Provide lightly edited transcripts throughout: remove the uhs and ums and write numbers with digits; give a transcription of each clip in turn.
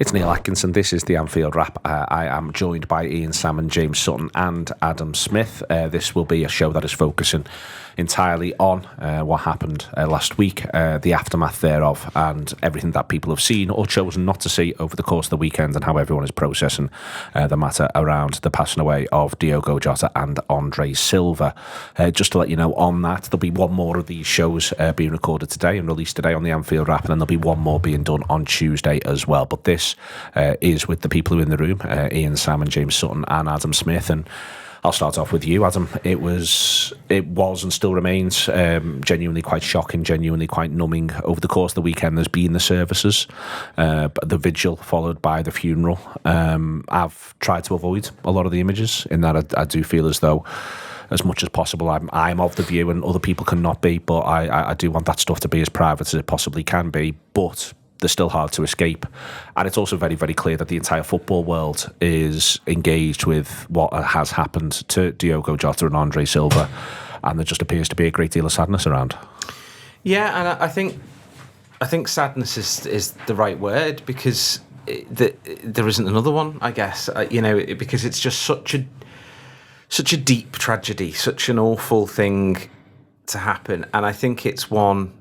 It's Neil Atkinson. This is the Anfield Wrap. I am joined by Ian, Salmon, James Sutton and Adam Smith. This will be a show that is focusing entirely on what happened last week, the aftermath thereof, and everything that people have seen or chosen not to see over the course of the weekend, and how everyone is processing the matter around the passing away of Diogo Jota and Andre Silva. Just to let you know on that, there'll be one more of these shows being recorded today and released today on the Anfield Wrap, and then there'll be one more being done on Tuesday as well. But this is with the people who are in the room, Ian, Salmon, James Sutton and Adam Smith. And I'll start off with you, Adam. It was and still remains genuinely quite shocking, genuinely quite numbing. Over the course of the weekend, there's been the services, the vigil followed by the funeral. I've tried to avoid a lot of the images in that I do feel as though, as much as possible, I'm of the view, and other people cannot be, but I do want that stuff to be as private as it possibly can be. But they're still hard to escape. And it's also very, very clear that the entire football world is engaged with what has happened to Diogo Jota and Andre Silva, and there just appears to be a great deal of sadness around. Yeah, and I think sadness is the right word, because there isn't another one, I guess, because it's just such a deep tragedy, such an awful thing to happen. And I think it's one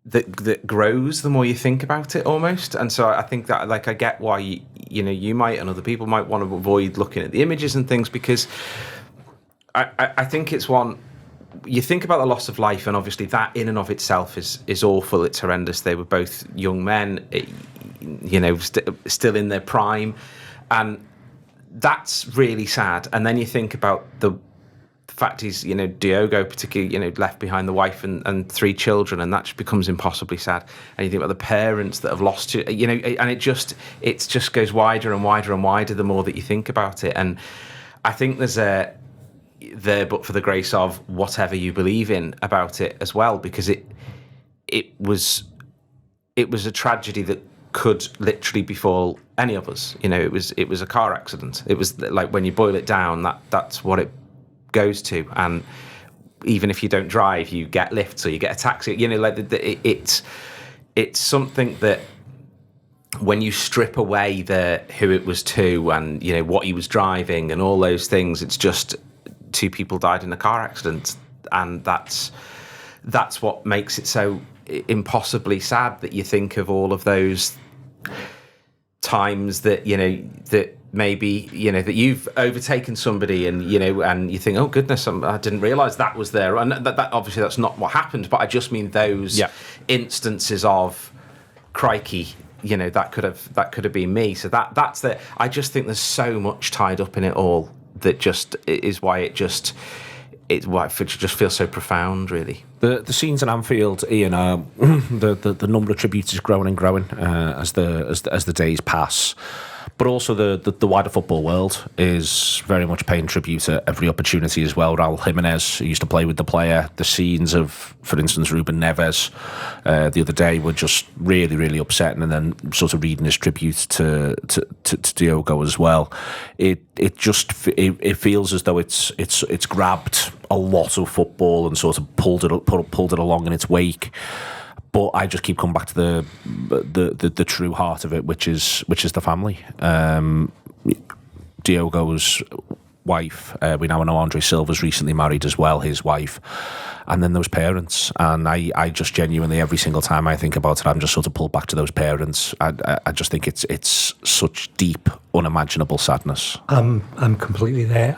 that grows the more you think about it, almost. And so I think that, I get why you might, and other people might, want to avoid looking at the images and things, because I think it's one, you think about the loss of life, and obviously that in and of itself is awful. It's horrendous. They were both young men, still in their prime, and that's really sad. And then you think about the fact he's, Diogo particularly, left behind the wife and 3 children, and that just becomes impossibly sad. And you think about the parents that have lost you, and it just goes wider and wider and wider the more that you think about it. And I think there's but for the grace of whatever you believe in about it as well, because it was a tragedy that could literally befall any of us. It was a car accident. It was like, when you boil it down, that's what it goes to. And even if you don't drive, you get lifts or you get a taxi. It's something that, when you strip away who it was to, and what he was driving and all those things, it's just 2 people died in a car accident, and that's what makes it so impossibly sad, that you think of all of those times that that maybe that you've overtaken somebody, and and you think, oh goodness, I didn't realise that was there, and that obviously that's not what happened, but I just mean those instances of, crikey, that could have been me. So that's the, I just think there's so much tied up in it all, that just is why it just feels so profound, really. The scenes in Anfield, Ian, the number of tributes is growing and growing as the days pass. But also the wider football world is very much paying tribute at every opportunity as well. Raul Jimenez, who used to play with the player, the scenes of, for instance, Ruben Neves the other day were just really, really upsetting. And then sort of reading his tribute to Diogo as well, it feels as though it's grabbed a lot of football and sort of pulled it along in its wake. But I just keep coming back to the true heart of it, which is the family. Diogo's wife, we now know Andre Silva's recently married as well, his wife, and then those parents. And I just genuinely, every single time I think about it, I'm just sort of pulled back to those parents. I just think it's such deep, unimaginable sadness. I'm completely there.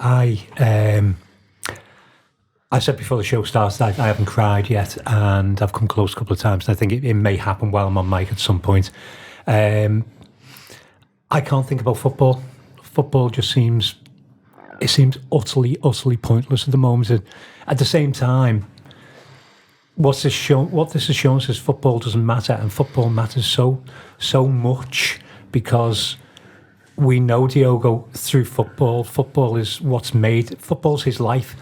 I said before the show starts that I haven't cried yet, and I've come close a couple of times, and I think it may happen while I'm on mic at some point. I can't think about football. Football just seems utterly pointless at the moment. At the same time, what this has shown us is football doesn't matter, and football matters so much, because we know Diogo through football. Football is what's made. Football's his life.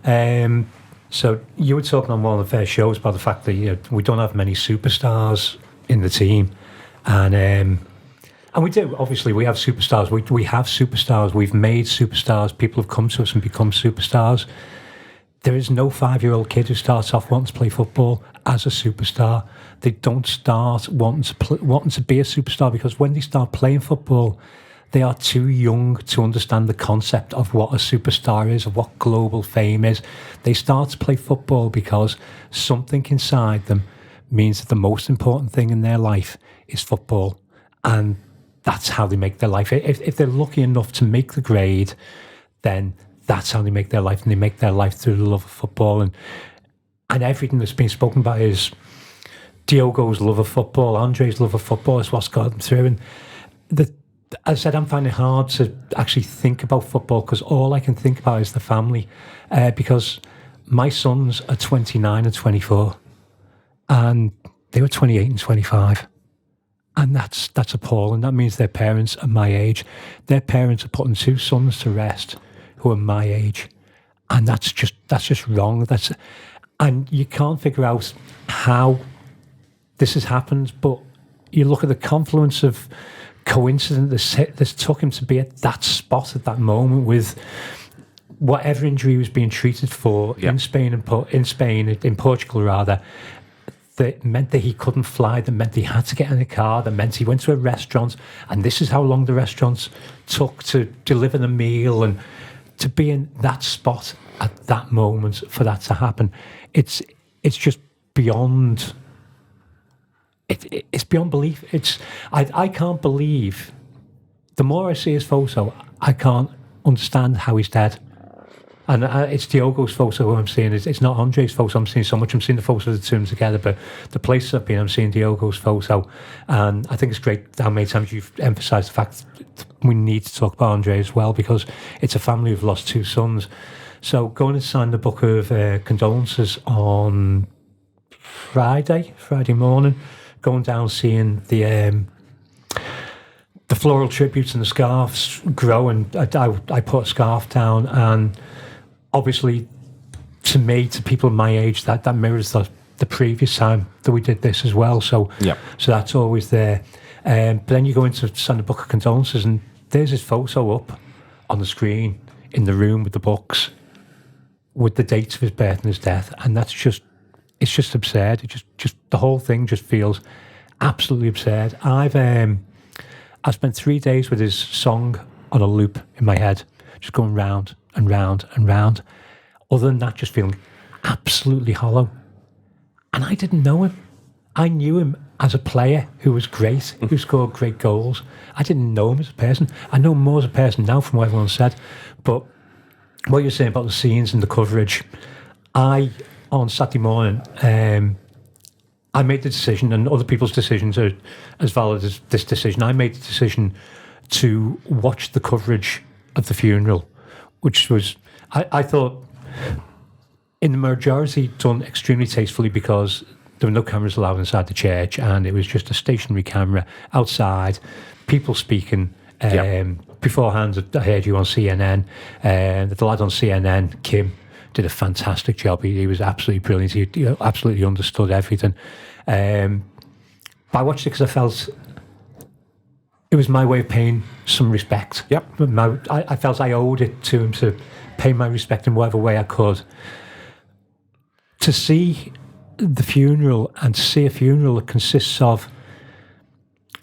So you were talking on one of the first shows about the fact that we don't have many superstars in the team, and we do. Obviously, we have superstars. We have superstars. We've made superstars. People have come to us and become superstars. There is no 5-year-old kid who starts off wanting to play football. as a superstar. They don't start wanting to be a superstar, because when they start playing football, they are too young to understand the concept of what a superstar is, of what global fame is. They start to play football because something inside them means that the most important thing in their life is football. And that's how they make their life. If they're lucky enough to make the grade, then that's how they make their life. And they make their life through the love of football. And everything that's been spoken about is Diogo's love of football, Andre's love of football is what's got them through. And as I said, I'm finding it hard to actually think about football, because all I can think about is the family. Because my sons are 29 and 24, and they were 28 and 25. And that's appalling. That means their parents are my age. Their parents are putting 2 sons to rest who are my age. And that's just wrong. And you can't figure out how this has happened, but you look at the confluence of coincidence that's took him to be at that spot at that moment, with whatever injury he was being treated for in Spain, in Portugal rather, that meant that he couldn't fly, that meant he had to get in a car, that meant he went to a restaurant, and this is how long the restaurants took to deliver the meal, and to be in that spot at that moment, for that to happen, it's just beyond. It's beyond belief. I can't believe. The more I see his photo, I can't understand how he's dead. And it's Diogo's photo who I'm seeing. It's not Andre's photo I'm seeing so much. I'm seeing the photo of the two of them together, but the places I've been, I'm seeing Diogo's photo. And I think it's great how many times you've emphasised the fact that we need to talk about Andre as well, because it's a family who've lost 2 sons. So going to sign the book of condolences on Friday morning, going down, seeing the floral tributes and the scarves grow, and I put a scarf down, and obviously to me, to people my age, that mirrors the previous time that we did this as well. So that's always there. But then you go into sign the book of condolences, and there's his photo up on the screen in the room with the books, with the dates of his birth and his death, and it's just absurd. It just the whole thing just feels absolutely absurd. I spent 3 days with his song on a loop in my head, just going round and round and round. Other than that, just feeling absolutely hollow. And I didn't know him. I knew him as a player who was great, who scored great goals. I didn't know him as a person. I know him more as a person now from what everyone said. But what you're saying about the scenes and the coverage, on Saturday morning, I made the decision, and other people's decisions are as valid as this decision. I made the decision to watch the coverage of the funeral, which was, I thought, in the majority, done extremely tastefully, because there were no cameras allowed inside the church, and it was just a stationary camera outside, people speaking. Beforehand, I heard you on CNN. The lad on CNN, Kim, did a fantastic job. He was absolutely brilliant. He absolutely understood everything. But I watched it because I felt it was my way of paying some respect. I felt I owed it to him to pay my respect in whatever way I could. To see the funeral, and to see a funeral that consists of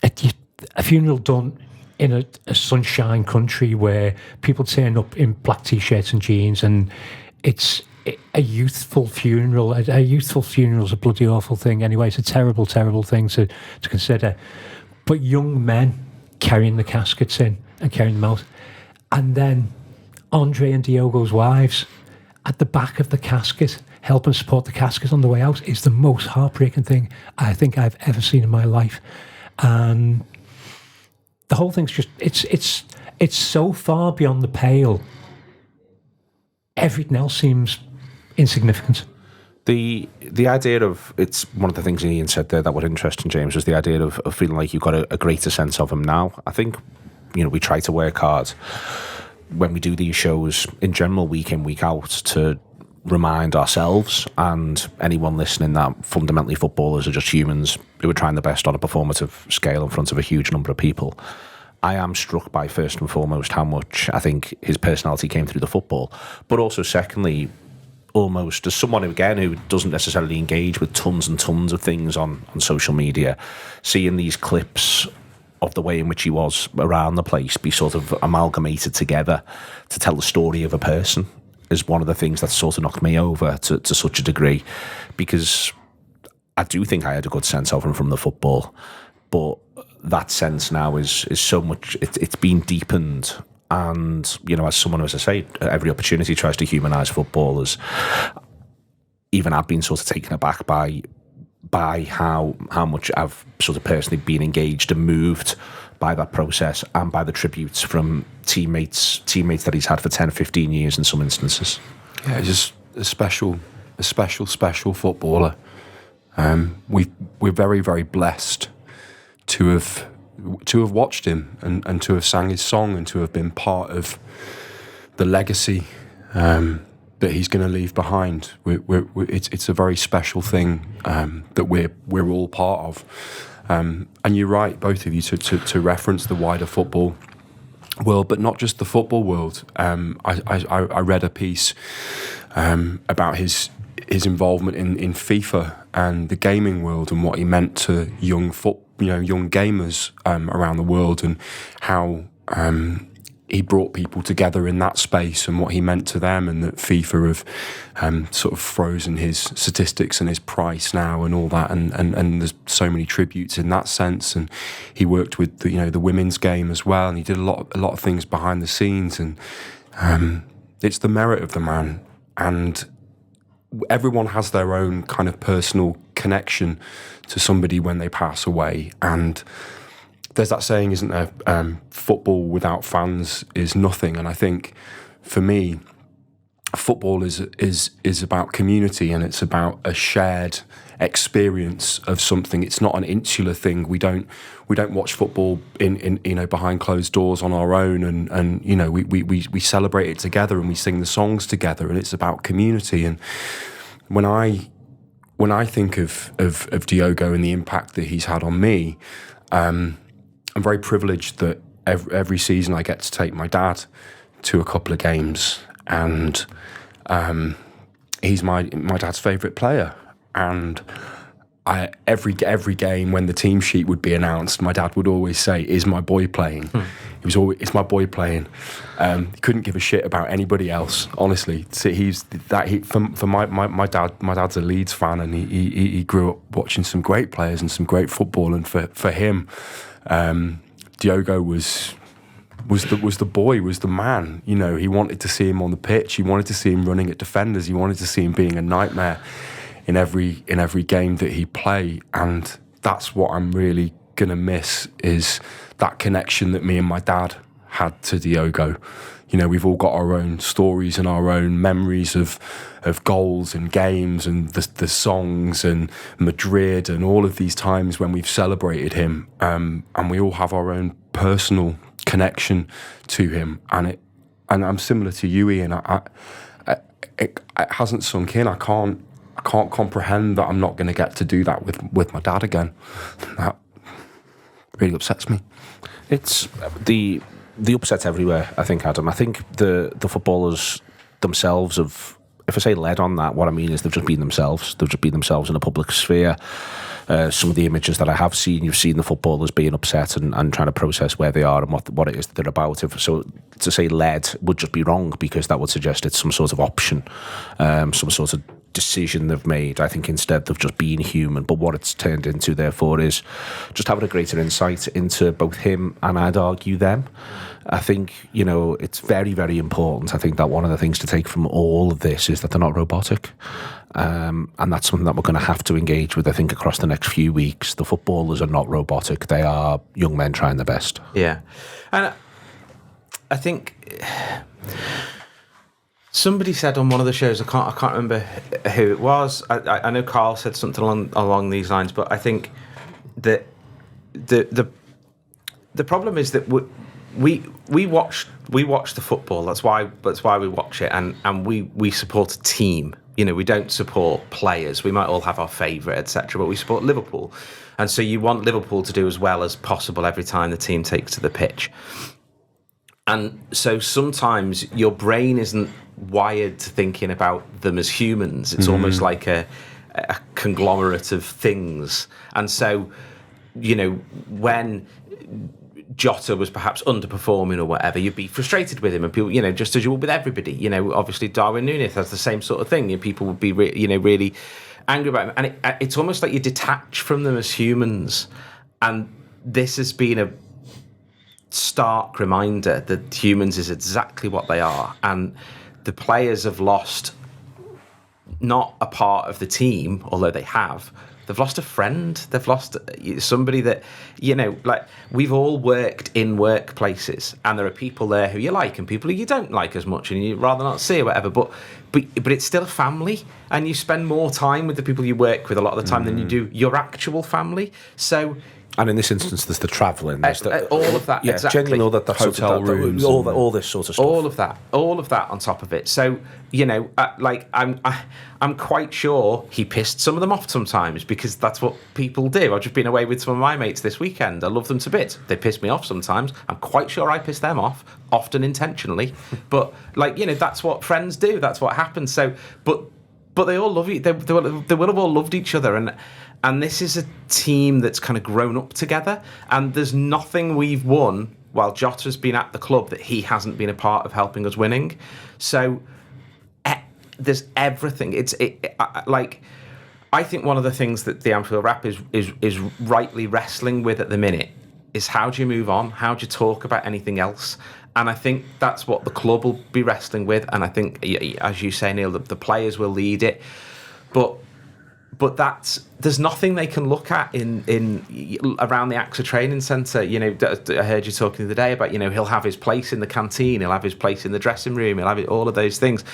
a funeral done in a sunshine country where people turn up in black t-shirts and jeans, and it's a youthful funeral. A youthful funeral is a bloody awful thing anyway. It's a terrible, terrible thing to consider. But young men carrying the caskets in and carrying them out. And then Andre and Diogo's wives at the back of the casket, helping support the casket on the way out, is the most heartbreaking thing I think I've ever seen in my life. And the whole thing's just, it's so far beyond the pale. Everything else seems insignificant. The idea of, it's one of the things Ian said there that was interesting, James, was the idea of feeling like you've got a greater sense of him now. I think, we try to work hard when we do these shows in general, week in, week out, to remind ourselves and anyone listening that fundamentally footballers are just humans who are trying their best on a performative scale in front of a huge number of people. I am struck by, first and foremost, how much I think his personality came through the football, but also secondly, almost, as someone who doesn't necessarily engage with tons and tons of things on social media, seeing these clips of the way in which he was around the place be sort of amalgamated together to tell the story of a person is one of the things that sort of knocked me over to such a degree, because I do think I had a good sense of him from the football, but that sense now is so much, it's been deepened. And, you know, as someone, as I say, every opportunity tries to humanise footballers, even I've been sort of taken aback by how much I've sort of personally been engaged and moved by that process and by the tributes from teammates that he's had for 10, 15 years in some instances. Yeah, he's just a special footballer. We're very, very blessed to have watched him and to have sang his song and to have been part of the legacy that he's going to leave behind. It's a very special thing that we're all part of. And you're right, both of you, to reference the wider football world, but not just the football world. I read a piece about his involvement in FIFA and the gaming world and what he meant to young gamers around the world, and how he brought people together in that space and what he meant to them, and that FIFA have sort of frozen his statistics and his price now and all that, and there's so many tributes in that sense. And he worked with the women's game as well, and he did a lot of things behind the scenes, and it's the merit of the man. And everyone has their own kind of personal connection to somebody when they pass away, and there's that saying, isn't there? Football without fans is nothing. And I think, for me, football is about community, and it's about a shared experience of something. It's not an insular thing. We don't watch football in behind closed doors on our own, and we celebrate it together and we sing the songs together, and it's about community. And when I think of Diogo and the impact that he's had on me, I'm very privileged that every season I get to take my dad to a couple of games, and he's my dad's favourite player. And every game when the team sheet would be announced, my dad would always say, "Is my boy playing?" He was always, "It's my boy playing." He couldn't give a shit about anybody else, honestly. So for my dad. My dad's a Leeds fan, and he grew up watching some great players and some great football. And for him, Diogo was the boy, was the man. He wanted to see him on the pitch. He wanted to see him running at defenders. He wanted to see him being a nightmare in every game that he played. And that's what I'm really gonna miss, is that connection that me and my dad had to Diogo. We've all got our own stories and our own memories of goals and games and the songs and Madrid and all of these times when we've celebrated him, and we all have our own personal connection to him. And I'm similar to you, Ian. It hasn't sunk in. I can't comprehend that I'm not going to get to do that with my dad again. That really upsets me. It's the upset's everywhere, I think, Adam. I think the footballers themselves have, if I say led on that, what I mean is they've just been themselves. They've just been themselves in a public sphere. Some of the images that I have seen, you've seen the footballers being upset and trying to process where they are and what it is that they're about. So to say led would just be wrong, because that would suggest it's some sort of option, some sort of decision they've made. I think instead they've just been human. But what it's turned into, therefore, is just having a greater insight into both him and, I'd argue, them. I think, it's very, very important. I think that one of the things to take from all of this is that they're not robotic. And that's something that we're going to have to engage with, I think, across the next few weeks. The footballers are not robotic. They are young men trying their best. Yeah. And I think somebody said on one of the shows, I can't remember who it was. I know Carl said something along these lines, but I think that the problem is that we watch the football. That's why we watch it, and we support a team. We don't support players. We might all have our favourite, etc., but we support Liverpool, and so you want Liverpool to do as well as possible every time the team takes to the pitch. And so sometimes your brain isn't wired to thinking about them as humans. It's almost like a conglomerate of things. And so, when Jota was perhaps underperforming or whatever, you'd be frustrated with him, and people, just as you would with everybody. Obviously Darwin Núñez has the same sort of thing. People would be, really angry about him, and it's almost like you detach from them as humans. And this has been a stark reminder that humans is exactly what they are, and the players have lost not a part of the team, although they have. They've lost a friend. They've lost somebody that, like, we've all worked in workplaces, and there are people there who you like and people who you don't like as much, and you'd rather not see or whatever. But it's still a family, and you spend more time with the people you work with a lot of the time than you do your actual family. So. And in this instance, there's the travelling, there's all of that. Yeah, exactly. genuinely all that hotel rooms, all this sort of stuff. All of that on top of it. So I'm quite sure he pissed some of them off sometimes, because that's what people do. I've just been away with some of my mates this weekend. I love them to bits. They piss me off sometimes. I'm quite sure I piss them off, often intentionally. But that's what friends do. That's what happens. So, but they all love you. They will have all loved each other, and this is a team that's kind of grown up together, and there's nothing we've won while Jota's been at the club that he hasn't been a part of helping us winning. So there's everything. I think one of the things that the Anfield Wrap is rightly wrestling with at the minute is, how do you move on? How do you talk about anything else? And I think that's what the club will be wrestling with. And I think, as you say, Neil, the players will lead it. But there's nothing they can look at in around the AXA training centre. I heard you talking the other day about, he'll have his place in the canteen, he'll have his place in the dressing room, he'll have all of those things.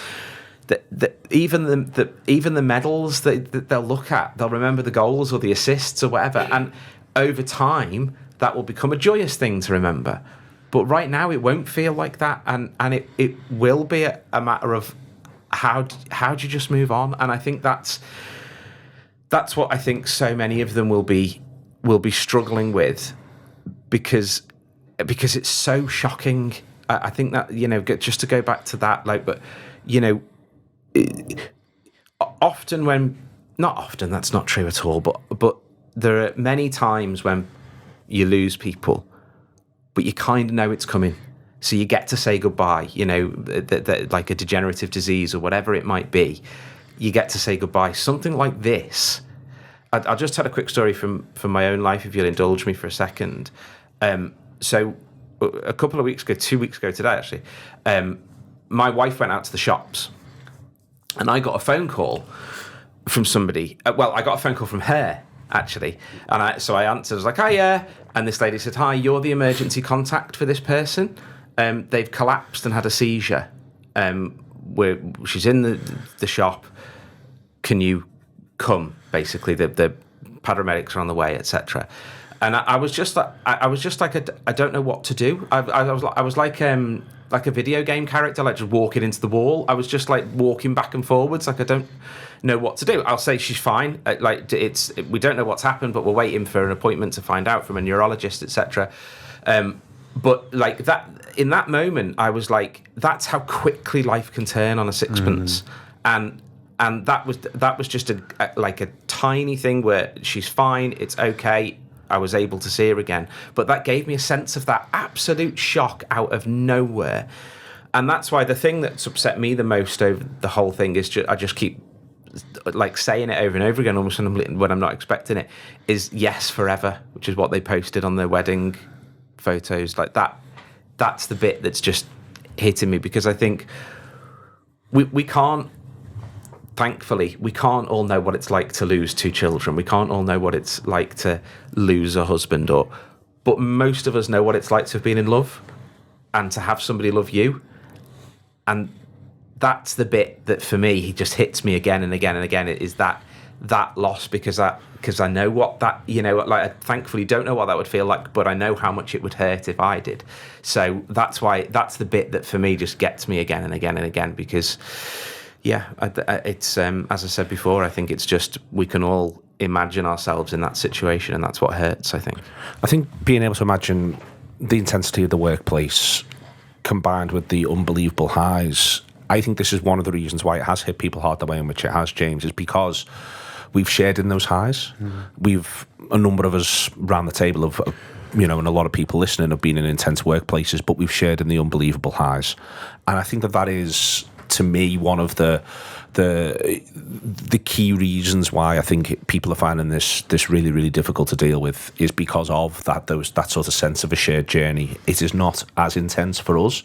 Even the medals that they'll look at, they'll remember the goals or the assists or whatever. And over time, that will become a joyous thing to remember. But right now, it won't feel like that, and it will be a matter of how do you just move on. And I think that's what I think so many of them will be struggling with, because it's so shocking. I think that, just to go back to that, not often, that's not true at all, but there are many times when you lose people, but you kind of know it's coming. So you get to say goodbye, like a degenerative disease or whatever it might be. You get to say goodbye. Something like this. I'll just tell a quick story from my own life, if you'll indulge me for a second. So a couple of weeks ago, 2 weeks ago today, actually, my wife went out to the shops, and I got a phone call from somebody. I got a phone call from her, actually. And so I answered. I was like, "Hi, yeah." And this lady said, "Hi, you're the emergency contact for this person. They've collapsed and had a seizure. She's in the shop. Can you come?" Basically, the paramedics are on the way, etc. And I was just like, I don't know what to do. I was like a video game character, like just walking into the wall. I was just like walking back and forwards, like I don't know what to do. I'll say she's fine. We don't know what's happened, but we're waiting for an appointment to find out from a neurologist, etc. But like that, in that moment, I was like, that's how quickly life can turn on a sixpence. And that was just a tiny thing where she's fine, it's okay. I was able to see her again, but that gave me a sense of that absolute shock out of nowhere. And that's why the thing that's upset me the most over the whole thing is I just keep like saying it over and over again, almost when I'm not expecting it, is yes forever, which is what they posted on their wedding photos. Like that's the bit that's just hitting me, because I think we can't, thankfully, we can't all know what it's like to lose two children. We can't all know what it's like to lose a husband, but most of us know what it's like to have been in love and to have somebody love you. And that's the bit that for me, he just hits me again and again and again, is that loss, because I know what that, like, I thankfully don't know what that would feel like, but I know how much it would hurt if I did. So that's the bit that for me just gets me again and again and again, because yeah, it's as I said before, I think it's just, we can all imagine ourselves in that situation, and that's what hurts, I think. I think being able to imagine the intensity of the workplace combined with the unbelievable highs, I think this is one of the reasons why it has hit people hard the way in which it has, James, is because we've shared in those highs. A number of us around the table have, and a lot of people listening have been in intense workplaces, but we've shared in the unbelievable highs. And I think that is, to me, one of the key reasons why I think people are finding this really, really difficult to deal with is because of that sort of sense of a shared journey. It is not as intense for us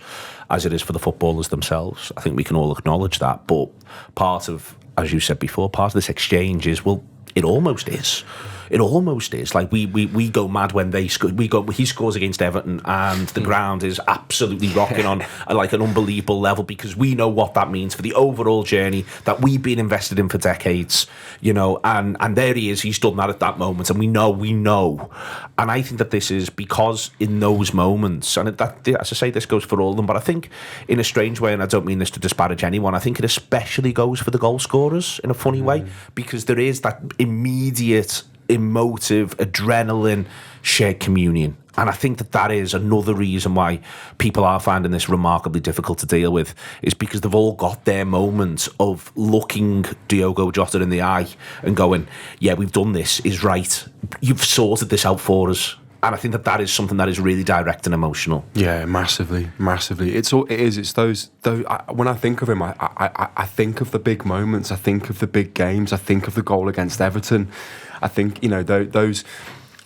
as it is for the footballers themselves. I think we can all acknowledge that. But part of, as you said before, part of this exchange is, well, it almost is. It almost is. Like we go mad when they score. He scores against Everton, and the ground is absolutely rocking on like an unbelievable level, because we know what that means for the overall journey that we've been invested in for decades. And there he is. He's done that at that moment, and we know. And I think that this is because in those moments, and that, as I say, this goes for all of them. But I think in a strange way, and I don't mean this to disparage anyone, I think it especially goes for the goal scorers in a funny way, because there is that immediate emotive adrenaline shared communion, and I think that is another reason why people are finding this remarkably difficult to deal with, is because they've all got their moment of looking Diogo Jota in the eye and going, yeah, we've done this, is right, you've sorted this out for us. And I think that is something that is really direct and emotional. Yeah, massively. It's those. When I think of him, I think of the big moments. I think of the big games. I think of the goal against Everton. I think those.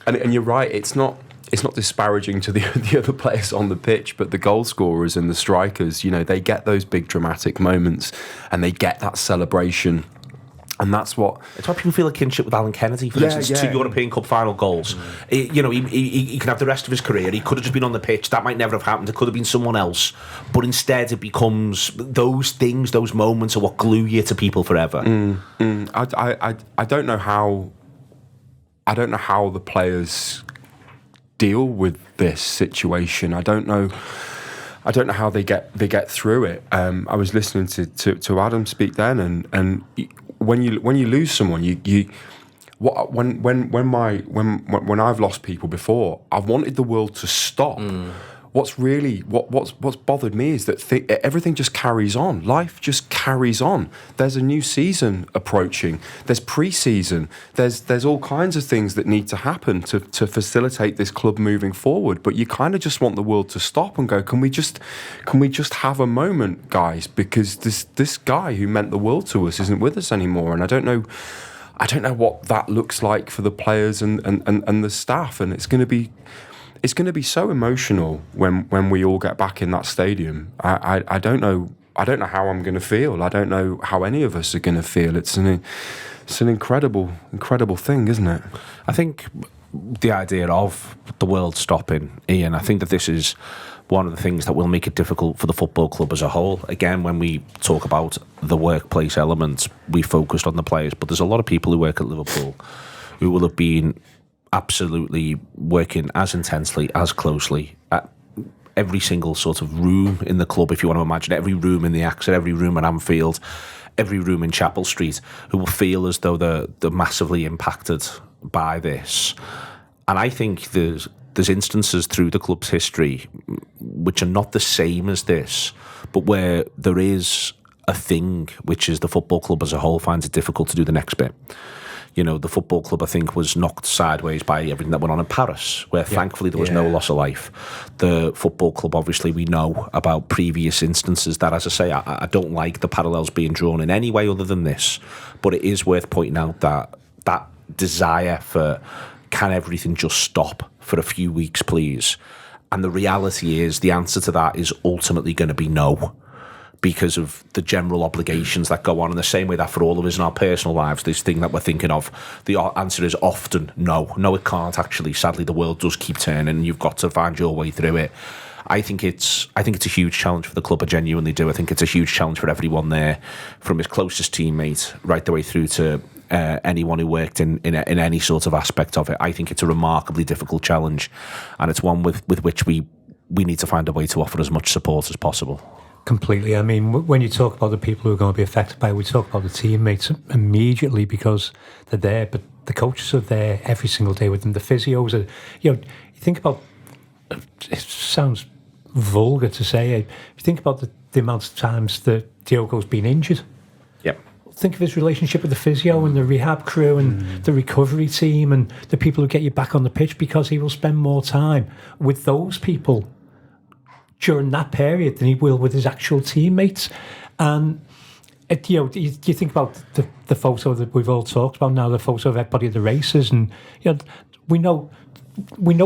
And you're right. It's not disparaging to the other players on the pitch, but the goal scorers and the strikers. They get those big dramatic moments, and they get that celebration. And it's why people feel a kinship with Alan Kennedy, for instance, 2 European Cup final goals. He can have the rest of his career. He could have just been on the pitch. That might never have happened. It could have been someone else. But instead, it becomes those things, those moments are what glue you to people forever. I don't know how. I don't know how the players deal with this situation. I don't know how they get through it. I was listening to Adam speak then, and when you lose someone, when I've lost people before, I've wanted the world to stop. What's bothered me is that everything just carries on. Life just carries on. There's a new season approaching. There's pre-season. There's all kinds of things that need to happen to facilitate this club moving forward. But you kind of just want the world to stop and go, can we just have a moment, guys? Because this guy who meant the world to us isn't with us anymore. And I don't know what that looks like for the players and the staff. And it's going to be so emotional when we all get back in that stadium. I don't know how I'm going to feel. I don't know how any of us are going to feel. It's an incredible thing, isn't it? I think the idea of the world stopping, Ian, I think that this is one of the things that will make it difficult for the football club as a whole. Again, when we talk about the workplace element, we focused on the players, but there's a lot of people who work at Liverpool who will have been absolutely working as intensely, as closely at every single sort of room in the club, if you want to imagine, every room in the Axel, every room at Anfield, every room in Chapel Street, who will feel as though they're massively impacted by this. And I think there's instances through the club's history which are not the same as this, but where there is a thing which is the football club as a whole finds it difficult to do the next bit. The football club, I think, was knocked sideways by everything that went on in Paris, where thankfully there was no loss of life. The football club, obviously, we know about previous instances that, as I say, I don't like the parallels being drawn in any way other than this, but it is worth pointing out that desire for, can everything just stop for a few weeks, please? And the reality is, the answer to that is ultimately going to be no, because of the general obligations that go on, in the same way that for all of us in our personal lives, this thing that we're thinking of, the answer is often no. No, it can't actually. Sadly, the world does keep turning, and you've got to find your way through it. I think it's a huge challenge for the club. I genuinely do. I think it's a huge challenge for everyone there, from his closest teammate right the way through to anyone who worked in any sort of aspect of it. I think it's a remarkably difficult challenge, and it's one with which we need to find a way to offer as much support as possible. Completely. I mean, when you talk about the people who are going to be affected by it, we talk about the teammates immediately because they're there, but the coaches are there every single day with them. The physios are, you think about, it sounds vulgar to say it. If you think about the amount of times that Diogo's been injured, Yep. think of his relationship with the physio and the rehab crew and the recovery team and the people who get you back on the pitch, because he will spend more time with those people during that period than he will with his actual teammates. And you think about the photo that we've all talked about now, the photo of everybody at the races, and we know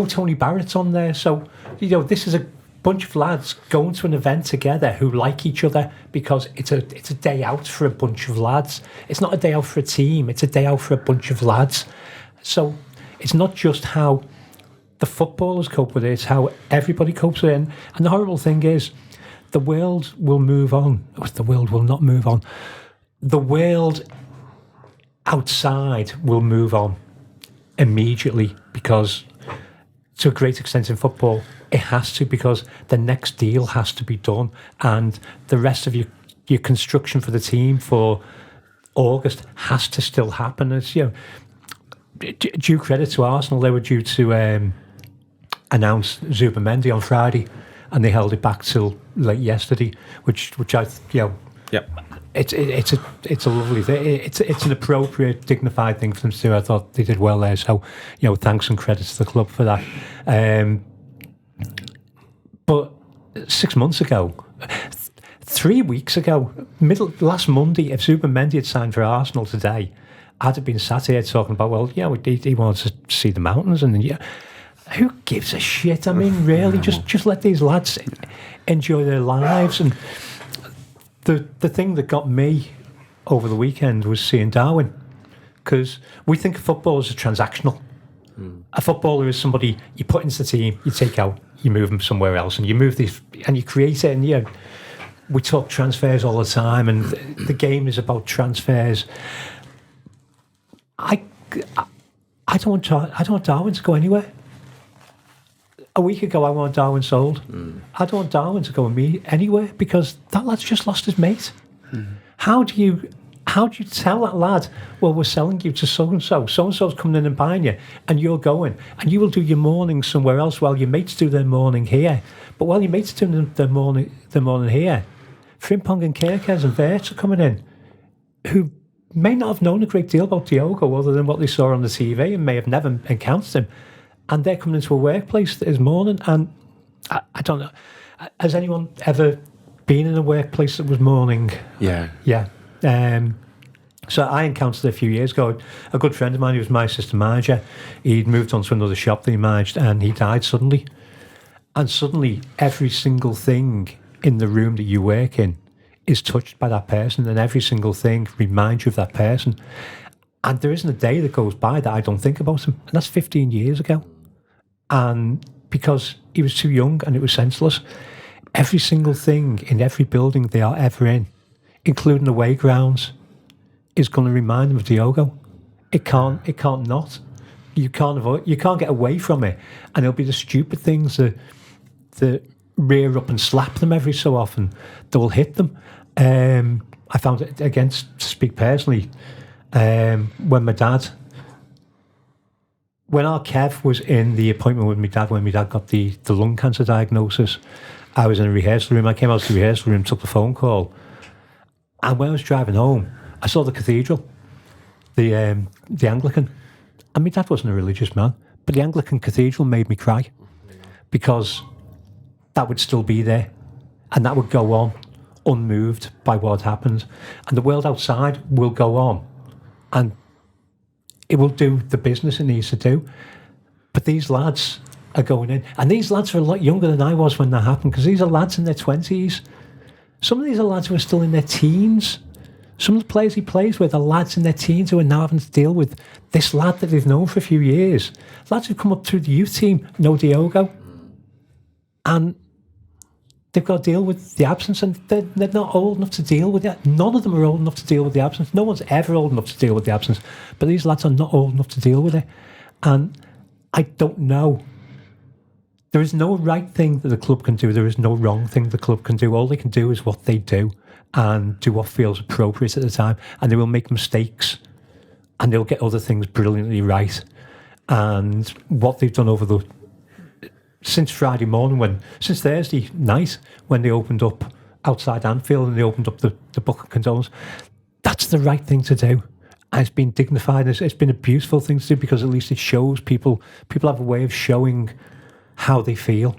Tony Barrett's on there. So this is a bunch of lads going to an event together who like each other because it's a day out for a bunch of lads. It's not a day out for a team, it's a day out for a bunch of lads. So it's not just how the footballers cope with it, it's how everybody copes with it. And the horrible thing is, the world will move on. The world will not move on. The world outside will move on immediately, because to a great extent in football, it has to, because the next deal has to be done, and the rest of your construction for the team for August has to still happen. As due credit to Arsenal, they were due to announce Zubimendi on Friday, and they held it back till late yesterday, which I Yep. it's a lovely thing. It's an appropriate, dignified thing for them to do. I thought they did well there. So thanks and credit to the club for that. But 6 months ago, 3 weeks ago, last Monday, if Zubimendi had signed for Arsenal today, I'd have been sat here talking about, well, he wants to see the mountains, and who gives a shit? I mean, really, just let these lads enjoy their lives. And the thing that got me over the weekend was seeing Darwin, because we think of football as a transactional. A footballer is somebody you put into the team, you take out, you move them somewhere else, and you move these, and you create it. And we talk transfers all the time, and the game is about transfers. I don't want Darwin to go anywhere. A week ago, I wanted Darwin sold. I don't want Darwin to go anywhere, because that lad's just lost his mate. How do you tell that lad, well, we're selling you to so-and-so, so-and-so's coming in and buying you, and you're going, and you will do your morning somewhere else while your mates do their morning here. But while your mates are doing their morning here, Frimpong and Kerkez and Verts are coming in, who may not have known a great deal about Diogo other than what they saw on the TV, and may have never encountered him. And they're coming into a workplace that is morning, and I don't know. Has anyone ever been in a workplace that was morning? Yeah. Yeah. So I encountered it a few years ago. A good friend of mine, who was my assistant manager, he'd moved on to another shop that he managed, and he died suddenly. And suddenly, every single thing in the room that you work in is touched by that person, and every single thing reminds you of that person. And there isn't a day that goes by that I don't think about him. And that's 15 years ago. And because he was too young and it was senseless, every single thing in every building they are ever in, including away grounds, is going to remind them of Diogo. It can't not. You can't get away from it. And it'll be the stupid things that rear up and slap them every so often that will hit them. I found it, again, to speak personally, when our Kev was in the appointment with my dad, when my dad got the lung cancer diagnosis, I was in a rehearsal room. I came out to the rehearsal room, took the phone call, and when I was driving home, I saw the cathedral, the Anglican, and my dad wasn't a religious man, but the Anglican cathedral made me cry, because that would still be there, and that would go on unmoved by what happened, and the world outside will go on, and it will do the business it needs to do. But these lads are going in, and these lads are a lot younger than I was when that happened, because these are lads in their 20s. Some of these are lads who are still in their teens. Some of the players he plays with are lads in their teens who are now having to deal with this lad that they've known for a few years. Lads who've come up through the youth team know Diogo, and they've got to deal with the absence, and they're not old enough to deal with it. None of them are old enough to deal with the absence. No one's ever old enough to deal with the absence. But these lads are not old enough to deal with it. And I don't know. There is no right thing that the club can do. There is no wrong thing the club can do. All they can do is what they do, and do what feels appropriate at the time. And they will make mistakes, and they'll get other things brilliantly right. And what they've done over since Friday morning, since Thursday night, when they opened up outside Anfield and they opened up the book of condolence. That's the right thing to do. And it's been dignified. It's been a beautiful thing to do, because at least it shows people have a way of showing how they feel.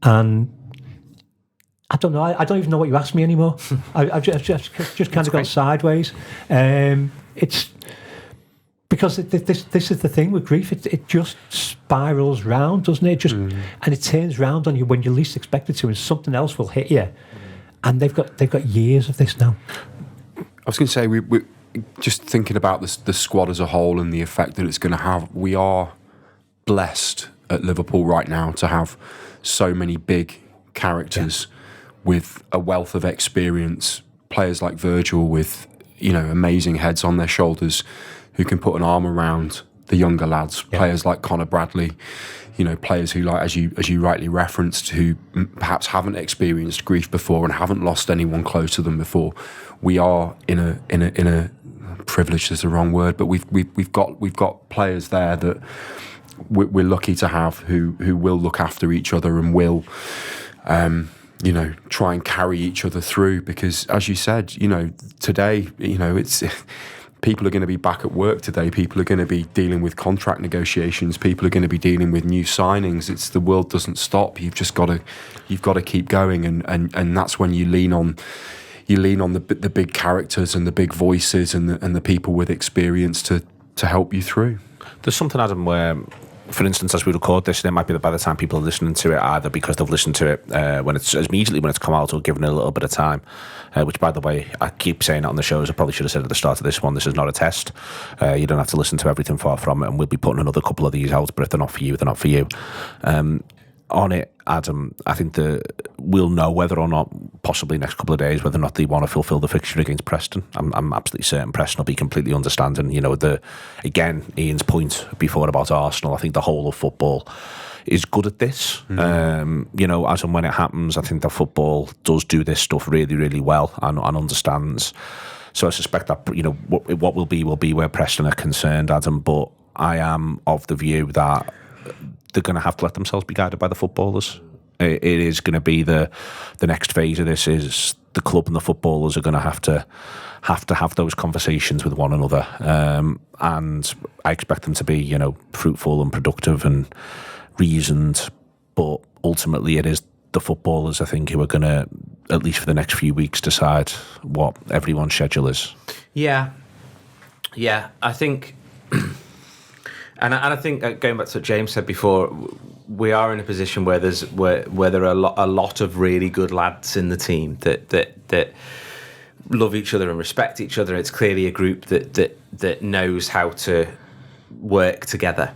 And I don't know. I don't even know what you asked me anymore. I've just kind of gone sideways. It's because this is the thing with grief. It just spirals round, doesn't it? And it turns round on you when you least expect it to, and something else will hit you. And they've got years of this now. I was going to say, we just thinking about the squad as a whole and the effect that it's going to have. We are blessed at Liverpool right now to have so many big characters with a wealth of experience. Players like Virgil with amazing heads on their shoulders, who can put an arm around the younger lads. Players like Connor Bradley, players who, like as you rightly referenced, who perhaps haven't experienced grief before and haven't lost anyone close to them before. We are in a privilege is the wrong word, but we've got players there that we're lucky to have who will look after each other and will try and carry each other through, because as you said, today, it's people are going to be back at work today. People are going to be dealing with contract negotiations. People are going to be dealing with new signings. The world doesn't stop. You've got to keep going, and that's when you lean on the big characters and the big voices and the people with experience to help you through. There's something, Adam, where, for instance, as we record this, it might be that by the time people are listening to it, either because they've listened to it when it's come out, or given it a little bit of time, which, by the way, I keep saying it on the shows. I probably should have said at the start of this one, this is not a test. You don't have to listen to everything, far from it, and we'll be putting another couple of these out, but if they're not for you, they're not for you. On it, Adam, I think we'll know whether or not, possibly next couple of days, whether or not they want to fulfil the fixture against Preston. I'm absolutely certain Preston will be completely understanding. Again, Ian's point before about Arsenal, I think the whole of football is good at this. As and when it happens, I think that football does do this stuff really, really well and understands. So I suspect that what will be where Preston are concerned, Adam. But I am of the view that they're going to have to let themselves be guided by the footballers. It is going to be the next phase of this. Is the club and the footballers are going to have those conversations with one another, and I expect them to be fruitful and productive and reasoned. But ultimately, it is the footballers, I think, who are going to, at least for the next few weeks, decide what everyone's schedule is. Yeah, I think. And I think, going back to what James said before, we are in a position where there are a lot of really good lads in the team that love each other and respect each other. It's clearly a group that knows how to work together.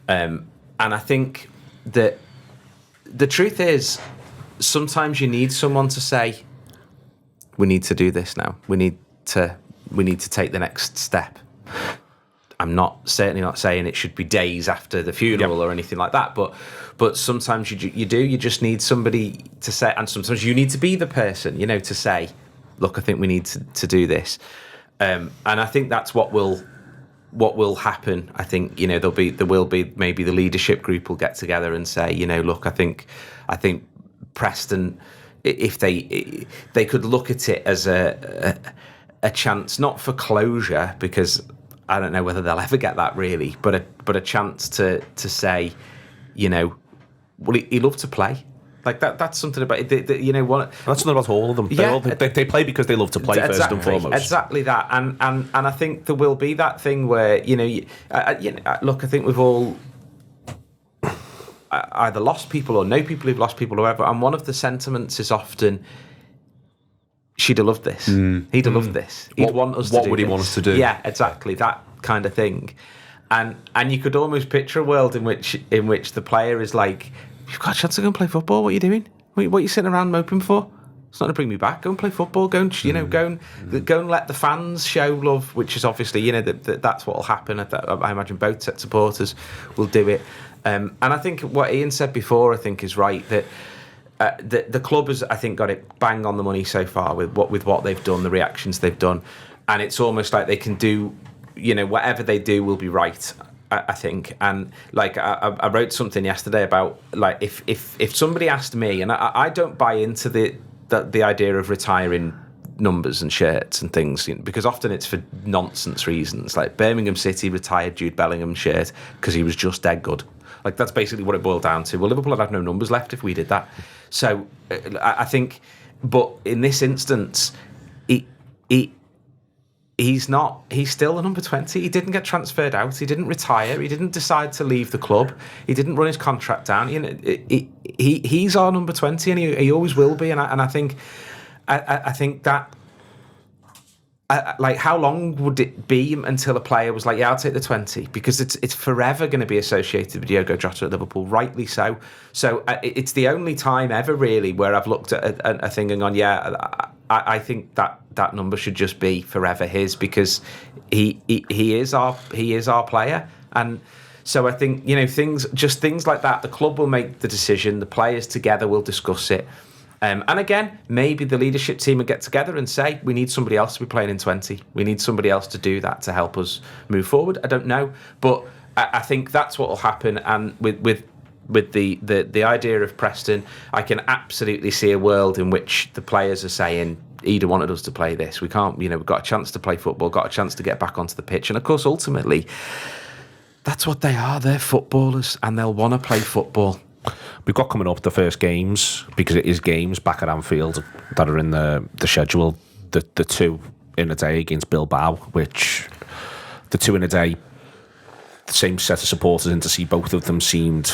And I think that the truth is, sometimes you need someone to say, "We need to do this now. We need to take the next step." I'm certainly not saying it should be days after the funeral or anything like that, but sometimes you just need somebody to say, and sometimes you need to be the person, to say, "Look, I think we need to do this," and I think that's what will happen. I think there will be maybe the leadership group will get together and say, "Look, I think Preston, if they could look at it as a chance, not for closure, because I don't know whether they'll ever get that really, but a chance to say, well, he loved to play." Like that's something about it. That's something about all of them. Yeah, they play because they love to play first and foremost. Exactly that, and I think there will be that thing where look, I think we've all either lost people or know people who've lost people or whatever, and one of the sentiments is often, "She'd have loved this. He'd have loved this. He'd want us to do What would he want us to do?" Yeah, exactly, that kind of thing. And you could almost picture a world in which the player is like, "You've got a chance to go and play football. What are you doing? What are you sitting around moping for? It's not going to bring me back. Go and play football. Go and go and let the fans show love," which is obviously that's what will happen. I imagine both sets of supporters will do it. And I think what Ian said before, I think, is right, that the club has, I think, got it bang on the money so far with what they've done, the reactions they've done, and it's almost like they can do, whatever they do will be right. I think, and like I wrote something yesterday about like if somebody asked me, and I don't buy into the idea of retiring numbers and shirts and things, because often it's for nonsense reasons. Like Birmingham City retired Jude Bellingham's shirt because he was just dead good. Like that's basically what it boiled down to. Well, Liverpool would have no numbers left if we did that. So I think, but in this instance, he's still the number 20. He didn't get transferred out. He didn't retire. He didn't decide to leave the club. He didn't run his contract down. He's our number 20, and he always will be. And I think that. Like, how long would it be until a player was like, yeah, I'll take the 20? Because it's forever going to be associated with Diogo Jota at Liverpool, rightly so. So it's the only time ever, really, where I've looked at a thing and gone, yeah, I think that number should just be forever his, because he is our player. And so I think, things like that, the club will make the decision, the players together will discuss it. And again, maybe the leadership team will get together and say, we need somebody else to be playing in 20. We need somebody else to do that to help us move forward. I don't know. But I think that's what will happen. And with the idea of Preston, I can absolutely see a world in which the players are saying, Ida wanted us to play this. We can't, we've got a chance to play football, got a chance to get back onto the pitch. And of course, ultimately, that's what they are. They're footballers, and they'll want to play football. We've got coming up the first games, because it is games back at Anfield that are in the schedule. The two in a day against Bilbao, which the two in a day, the same set of supporters in to see both of them seemed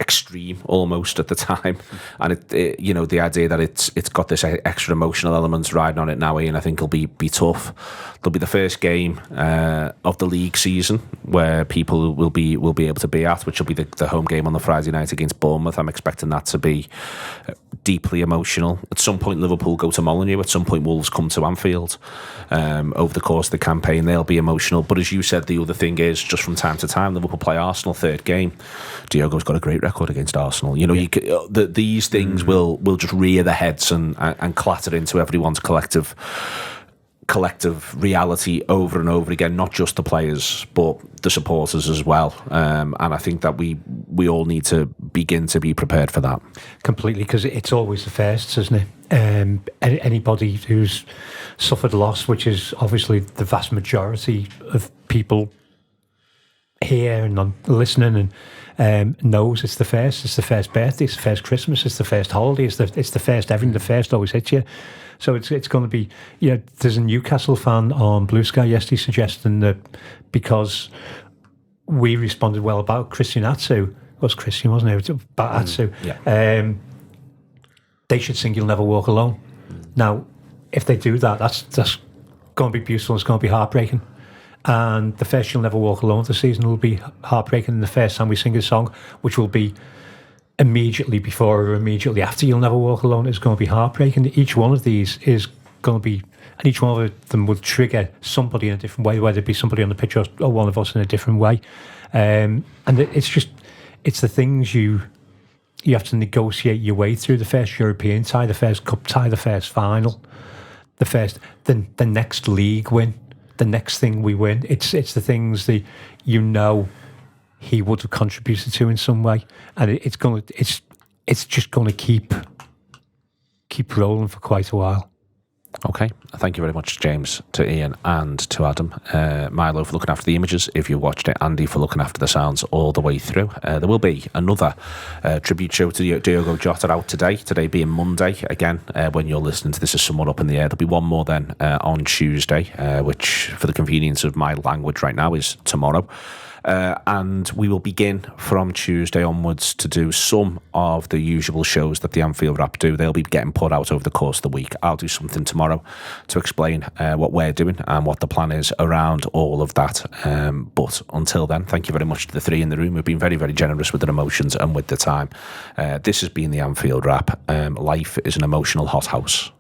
extreme almost at the time. And the idea that it's got this extra emotional element riding on it now, Ian, I think will be tough. There'll be the first game of the league season where people will be able to be at, which will be the home game on the Friday night against Bournemouth. I'm expecting that to be deeply emotional. At some point Liverpool go to Molineux, at some point Wolves come to Anfield. Over the course of the campaign they'll be emotional. But as you said, the other thing is, just from time to time, Liverpool play Arsenal, third game. Diogo's got a great record against Arsenal. These things will just rear their heads and clatter into everyone's collective reality over and over again, not just the players but the supporters as well. And I think that we all need to begin to be prepared for that. Completely, because it's always the firsts, isn't it? Anybody who's suffered loss, which is obviously the vast majority of people here and listening, and knows it's the first birthday, it's the first Christmas, it's the first holiday, it's the first everything. The first always hits you. So it's going to be, there's a Newcastle fan on Blue Sky yesterday suggesting that because we responded well about Christian Atsu, it was Christian, wasn't it? About Atsu. Yeah. They should sing You'll Never Walk Alone. Now, if they do that, that's going to be beautiful, it's going to be heartbreaking. And the first You'll Never Walk Alone this season will be heartbreaking, and the first time we sing a song, which will be immediately before or immediately after You'll Never Walk Alone, is going to be heartbreaking. Each one of these is going to be, and each one of them will trigger somebody in a different way, whether it be somebody on the pitch or one of us in a different way. And it's the things you have to negotiate your way through. The first European tie, the first cup tie, the first final, the next league win, the next thing we win. It's the things that he would have contributed to in some way, and it's just going to keep rolling for quite a while. Okay, thank you very much, James, to Ian and to Adam. Milo for looking after the images, if you watched it. Andy for looking after the sounds all the way through. There will be another tribute show to Diogo Jota out today being Monday. Again, when you're listening to this is somewhat up in the air. There'll be one more then on Tuesday, which for the convenience of my language right now is tomorrow. And we will begin from Tuesday onwards to do some of the usual shows that the Anfield Wrap do. They'll be getting put out over the course of the week. I'll do something tomorrow to explain what we're doing and what the plan is around all of that. But until then, thank you very much to the three in the room who've been very, very generous with their emotions and with the time. This has been the Anfield Wrap. Life is an emotional hothouse.